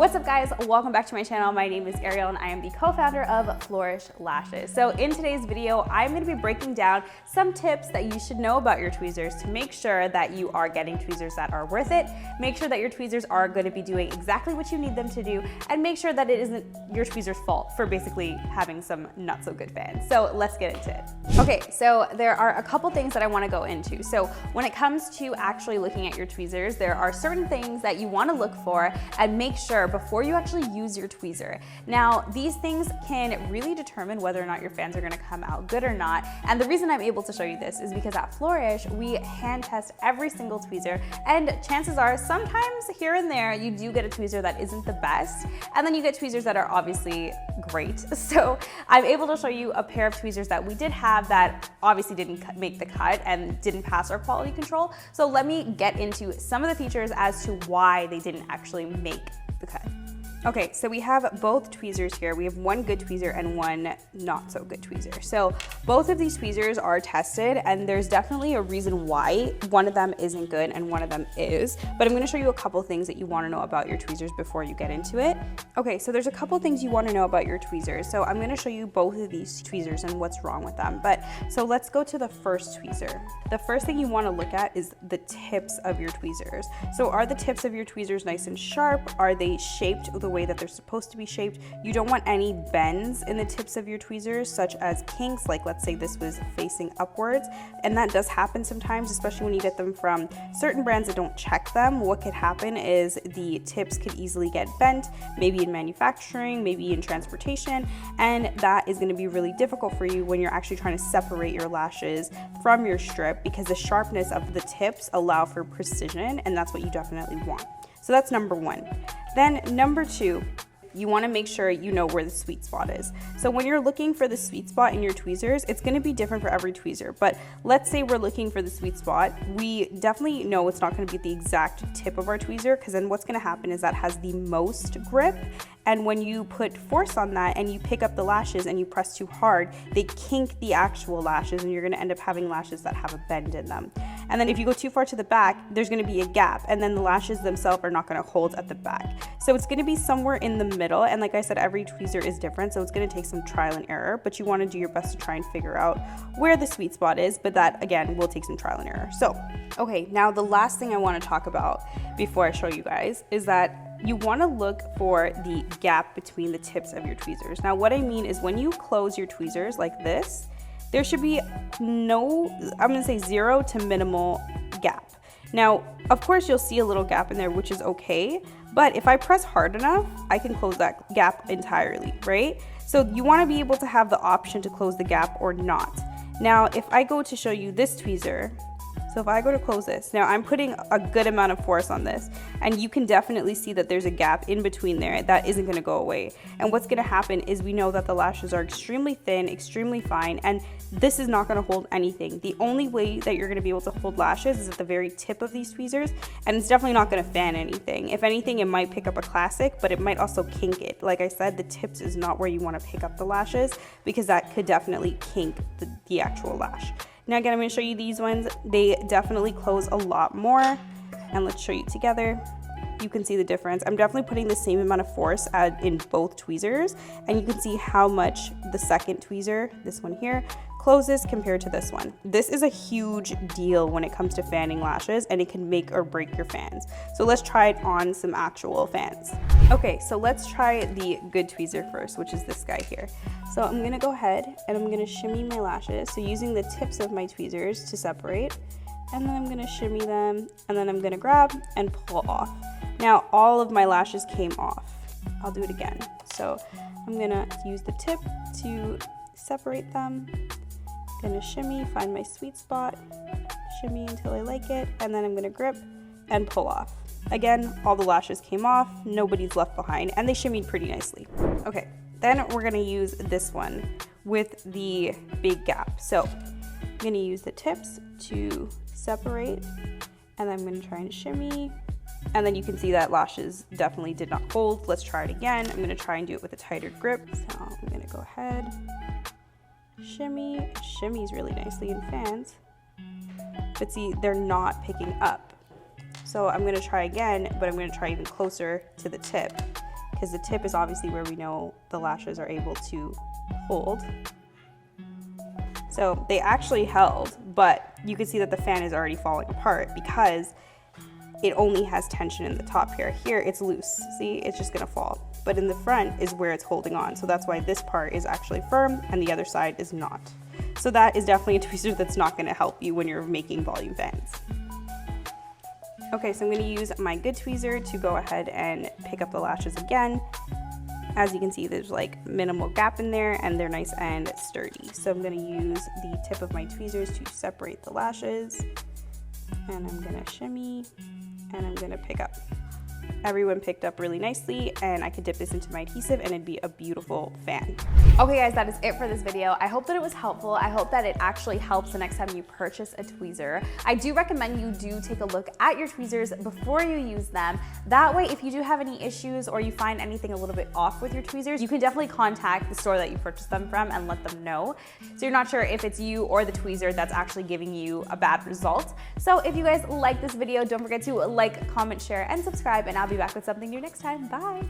What's up guys, welcome back to my channel. My name is Ariel and I am the co-founder of Flourish Lashes. So in today's video, I'm going to be breaking down some tips that you should know about your tweezers to make sure that you are getting tweezers that are worth it, make sure that your tweezers are going to be doing exactly what you need them to do, and make sure that it isn't your tweezer's fault for basically having some not so good fans. So let's get into it. Okay, so there are a couple things that I want to go into. So when it comes to actually looking at your tweezers, there are certain things that you want to look for and make sure before you actually use your tweezer. Now, these things can really determine whether or not your fans are going to come out good or not. And the reason I'm able to show you this is because at Flourish, we hand test every single tweezer, and chances are sometimes here and there you do get a tweezer that isn't the best, and then you get tweezers that are obviously great. So I'm able to show you a pair of tweezers that we did have that obviously didn't make the cut and didn't pass our quality control. So let me get into some of the features as to why they didn't actually make the cut. Okay, so we have both tweezers here. We have one good tweezer and one not so good tweezer. So both of these tweezers are tested, and there's definitely a reason why one of them isn't good and one of them is, but I'm gonna show you a couple things that you wanna know about your tweezers before you get into it. Okay, so there's a couple things you wanna know about your tweezers. So I'm gonna show you both of these tweezers and what's wrong with them. But so let's go to the first tweezer. The first thing you wanna look at is the tips of your tweezers. So are the tips of your tweezers nice and sharp? Are they shaped the way that they're supposed to be shaped? You don't want any bends in the tips of your tweezers, such as kinks, like let's say this was facing upwards, and that does happen sometimes, especially when you get them from certain brands that don't check them. What could happen is the tips could easily get bent, maybe in manufacturing, maybe in transportation, and that is going to be really difficult for you when you're actually trying to separate your lashes from your strip, because the sharpness of the tips allow for precision, and that's what you definitely want. So that's number one. Then number two, you want to make sure you know where the sweet spot is. So when you're looking for the sweet spot in your tweezers, it's going to be different for every tweezer. But let's say we're looking for the sweet spot. We definitely know it's not going to be the exact tip of our tweezer, because then what's going to happen is that has the most grip. And when you put force on that and you pick up the lashes and you press too hard, they kink the actual lashes, and you're going to end up having lashes that have a bend in them. And then if you go too far to the back, there's going to be a gap, and then the lashes themselves are not going to hold at the back. So it's going to be somewhere in the middle, and like I said, every tweezer is different, so it's going to take some trial and error, but you want to do your best to try and figure out where the sweet spot is, but that again will take some trial and error. So okay, now the last thing I want to talk about before I show you guys is that you want to look for the gap between the tips of your tweezers. Now what I mean is when you close your tweezers like this, there should be no, I'm going to say 0 to minimal gap. Now, of course, you'll see a little gap in there, which is okay, but if I press hard enough, I can close that gap entirely, right? So you want to be able to have the option to close the gap or not. Now, if I go to show you this tweezer, so if I go to close this, now I'm putting a good amount of force on this, and you can definitely see that there's a gap in between there that isn't going to go away. And what's going to happen is we know that the lashes are extremely thin, extremely fine, and this is not going to hold anything. The only way that you're going to be able to hold lashes is at the very tip of these tweezers, and it's definitely not going to fan anything. If anything, it might pick up a classic, but it might also kink it. Like I said, the tips is not where you want to pick up the lashes, because that could definitely kink the actual lash. Now again, I'm going to show you these ones. They definitely close a lot more, and let's show you together. You can see the difference. I'm definitely putting the same amount of force in both tweezers, and you can see how much the second tweezer, this one here, closes compared to this one. This is a huge deal when it comes to fanning lashes, and it can make or break your fans. So let's try it on some actual fans. Okay, so let's try the good tweezer first, which is this guy here. So I'm gonna go ahead and I'm gonna shimmy my lashes. So using the tips of my tweezers to separate, and then I'm gonna shimmy them, and then I'm gonna grab and pull off. Now all of my lashes came off. I'll do it again. So I'm gonna use the tip to separate them. Gonna shimmy, find my sweet spot, shimmy until I like it, and then I'm gonna grip and pull off. Again, all the lashes came off, nobody's left behind, and they shimmied pretty nicely. Okay, then we're gonna use this one with the big gap. So I'm gonna use the tips to separate, and I'm gonna try and shimmy, and then you can see that lashes definitely did not hold. Let's try it again. I'm gonna try and do it with a tighter grip. So I'm gonna go ahead, shimmy, it shimmies really nicely in fans, but see, they're not picking up. So I'm gonna try again, but I'm gonna try even closer to the tip. because the tip is obviously where we know the lashes are able to hold. So they actually held, but you can see that the fan is already falling apart because it only has tension in the top here. Here it's loose, see, it's just gonna fall. But in the front is where it's holding on. So that's why this part is actually firm and the other side is not. So that is definitely a tweezer that's not gonna help you when you're making volume fans. Okay, so I'm gonna use my good tweezer to go ahead and pick up the lashes again. As you can see, there's like minimal gap in there and they're nice and sturdy. So I'm gonna use the tip of my tweezers to separate the lashes. And I'm gonna shimmy and I'm gonna pick up. Everyone picked up really nicely, and I could dip this into my adhesive and it'd be a beautiful fan. Okay guys, that is it for this video. I hope that it was helpful. I hope that it actually helps the next time you purchase a tweezer. I do recommend you do take a look at your tweezers before you use them. That way, if you do have any issues or you find anything a little bit off with your tweezers, you can definitely contact the store that you purchased them from and let them know. So you're not sure if it's you or the tweezer that's actually giving you a bad result. So if you guys like this video, don't forget to like, comment, share, and subscribe, and I'll be back with something new next time. Bye.